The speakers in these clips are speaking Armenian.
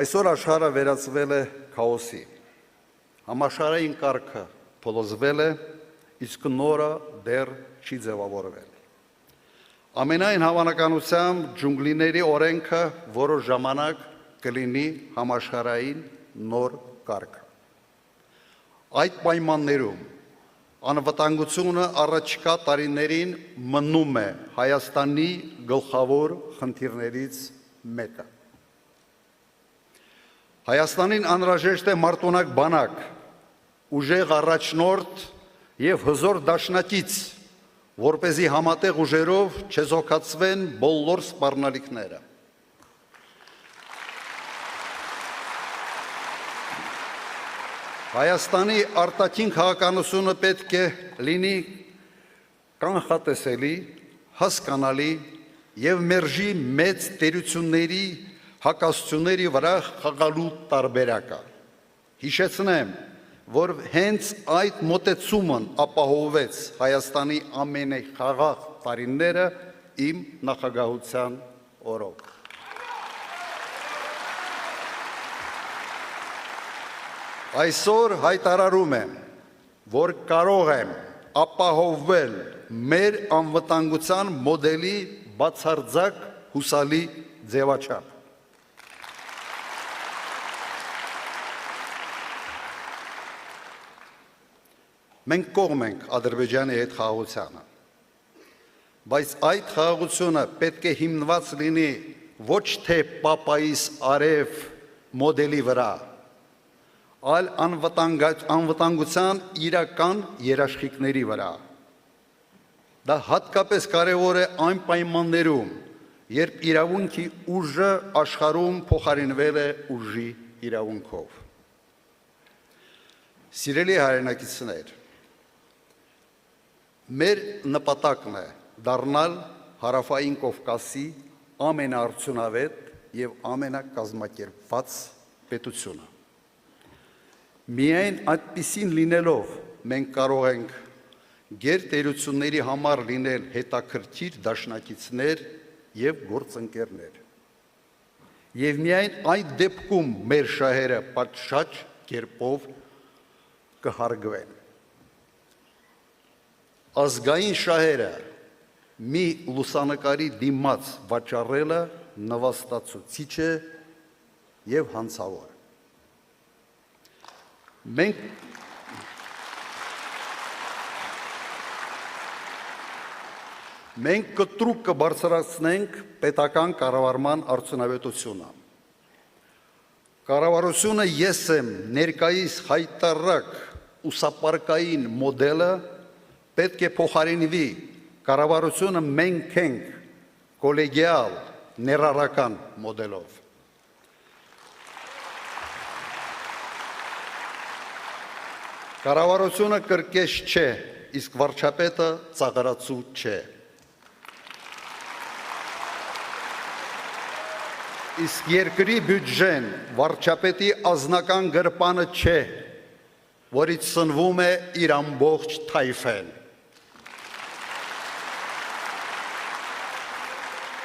Այսօր աշխարհը վերածվել է քաոսի։ Համաշխարհային կարգը փլուզվել է, իսկ նորը դեռ չի ձևավորվել։ Ամենայն հավանականությամբ ջունգլիների օրենքը որոշ ժամանակ կլինի համաշխարհային նոր կարգ։ Այդ պայմաններում անվտանգությունը առաջիկա տարիներին մնում է Հայաստանի գլխավոր խնդիրներից մեկը։ Հայաստանին անհրաժեշտ է մարտունակ բանակ, ուժեղ առաջնորդ և հզոր դաշնակից, որպեսզի համատեղ ուժերով չեզոքացվեն բոլոր սպառնալիքները։ Հայաստանի արտաքին քաղաքականությունը պետք է լինի կանխատեսելի, հասկանալի և մերժի մեծ տերությունների հակասությունների վրա խաղալու տարբերակը։ Հիշեցնեմ, որ հենց այդ մոտեցումն ապահովեց Հայաստանի ամենախաղաղ տարիները իմ նախագահության օրոք։ Այսօր հայտարարում եմ, որ կարող եմ ապահովել մեր անվտանգության մոդելի բացարձակ հուսալի ձևաչափ։ Մենք կողմ ենք Ադրբեջանի հետ խաղաղությանը, բայց այդ խաղաղությունը պետք է հիմնված լինի ոչ թե պապայիս արև մոդելի վրա, այլ անվտանգության իրական երաշխիքների վրա։ Դա հատկապես կարևոր է այն պայմաններում, երբ իրավունքի ուժը աշխարհում փոխարինվել է ուժի իրավունքով։ Սիրելի հայրենակիցներ, մեր նպատակն է դառնալ Հարավային Կովկասի ամենաարդյունավետ և ամենակազմակերպված պետությունը։ Միայն այդպիսին լինելով մենք կարող ենք գերտերությունների համար լինել հետաքրքիր դաշնակիցներ և գործընկերներ։ Եվ միայն այդ դեպքում մեր շահերը պատշաճ կերպով կհարգվեն։ Ազգային շահերը մի լուսանկարի դիմաց վաճառելը նվաստացուցիչ է և հանցավոր։ Մենք կտրուկ կբարձրացնենք պետական կառավարման արդյունավետությունը։ Կառավարությունը ես եմ ներկայիս հայտարարակ ուսապարկային մոդելը պետք է փոխարինվի կառավարությունը մենք ենք կոլեգիալ ներառական մոդելով։ Կառավարությունը կրկես չէ, իսկ վարչապետը ծաղրացու չէ։ Իսկ երկրի բյուջեն վարչապետի անձնական գրպանը չէ, որից սնվում է իր ամբողջ թայֆեն։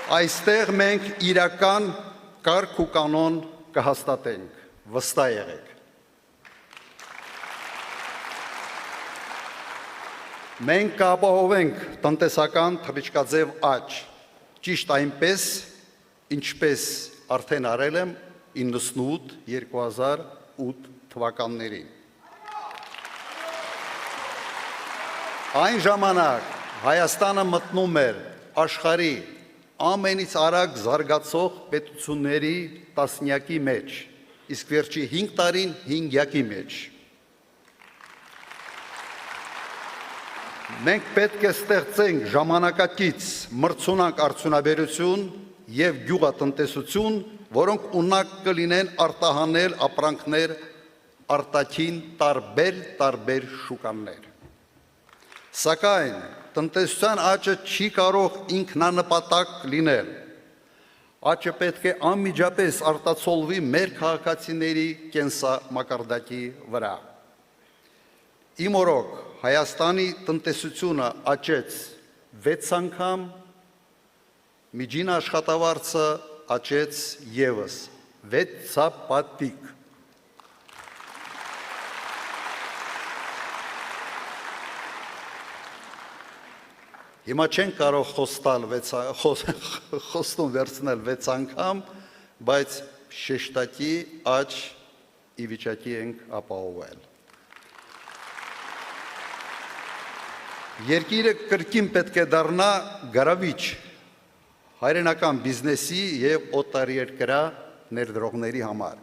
Այստեղ մենք իրական կարգ ու կանոն կհաստատենք, վստահ եղեք։ Մենք կապահովենք տնտեսական թռիչքաձև աճ, ճիշտ այնպես, ինչպես արդեն արել եմ 98-2008 թվականներին։ Այն ժամանակ Հայաստանը մտնում էր աշխարհի ամենից արագ զարգացող պետությունների տասնյակի մեջ, իսկ վերջի 5 տարին 5-յակի մեջ։ Մենք պետք է ստեղծենք ժամանակակից մրցունակ արդյունաբերություն և գյուղատնտեսություն, որոնք ունակ կլինեն արտահանել ապրանքներ արտաքին տարբեր շուկաներ։ Սակայն տնտեսության աճը չի կարող ինքնանպատակ լինել։ Աճը պետք է անմիջապես արտացոլվի մեր քաղաքացիների կենսամակարդակի վրա։ Իմ օրոք Հայաստանի տնտեսությունը աճեց 6 անգամ, միջին աշխատավարձը աճեց ևս վեցապատիկ։ Հիմա չեն կարող խոստում վերցնել 6 անգամ, բայց շեշտակի աճ ի վիճակի ենք ապահովել։ Երկիրը կրկին պետք է դառնա գրավիչ հայրենական բիզնեսի եւ օտարերկրյա ներդրողների համար։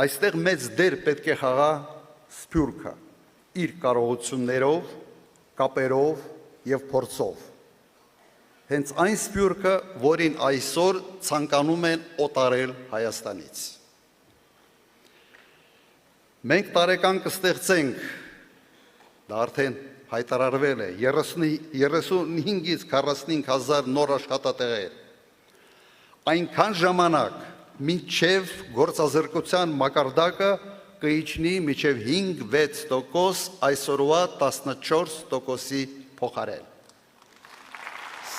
Այստեղ մեծ դեր պետք է խաղա Սփյուռքը իր կարողություններով, կապերով եւ փորձով։ Հենց այն Սփյուռքը, որին այսօր ցանկանում են օտարել Հայաստանից։ Մենք տարեկան կստեղծենք, դա արդեն հայտարարվել է, 35-ից 45 հազար նոր աշխատատեղեր։ Այնքան ժամանակ, մինչև գործազրկության մակարդակը կիջնի մինչև 5-6%, այսօրվա 14%-ի փոխարեն։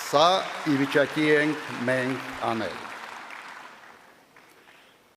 Սա ի վիճակի ենք մենք անել։